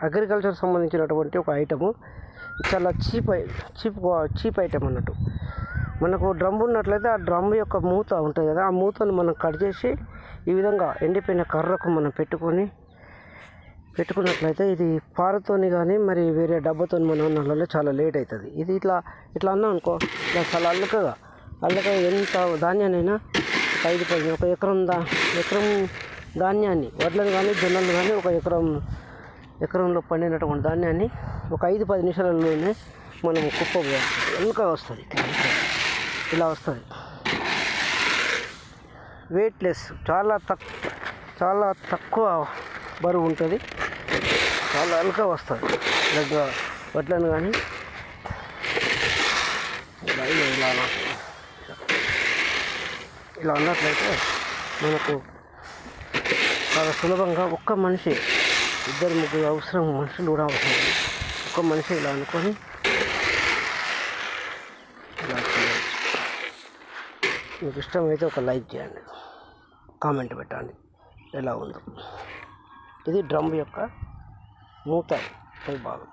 Agriculture సంబంధించినటువంటి ఒక item. చాలా చీప్ ఐటమ్ అన్నట్టు. మనకు డ్రమ్ ఉన్నట్లయితే ఆ డ్రమ్ యొక్క మూత ఉంటుంది కదా, ఆ మూతను మనం కట్ చేసి ఈ విధంగా ఎండిపోయిన కర్రకు మనం పెట్టుకున్నట్లయితే ఇది పారతోని కానీ మరి వేరే డబ్బాతో మనం నల్లలో చాలా లేట్ అవుతుంది. ఇది ఇట్లా అన్నాం అనుకో, ఇలా చాలా అల్లకగా ఎంత ధాన్యాన్నైనా 5-10 ఒక ఎకరం ధాన్యాన్ని, వడ్లను కానీ జొన్నలు కానీ ఒక ఎకరంలో పండినటువంటి ధాన్యాన్ని ఒక 5-10 నిమిషాలలోనే మనం కుప్పపోయాలి. ఎలుకగా వస్తుంది, ఇలా వస్తుంది. వెయిట్లెస్, చాలా తక్కువ బరువు ఉంటుంది, చాలా అలుక వస్తుంది. వడ్లను కానీ ఇలా అన్నట్లయితే మనకు చాలా సులభంగా ఒక్క మనిషి, 2-3 అవసరం, మనుషులు కూడా అవసరం. ఒక్క మనిషి ఇలా అనుకొని ఇలా చేయవచ్చు. మీకు ఇష్టమైతే ఒక లైక్ చేయండి, కామెంట్ పెట్టండి ఎలా ఉందో. ఇది డ్రమ్ యొక్క మూత పై భాగం.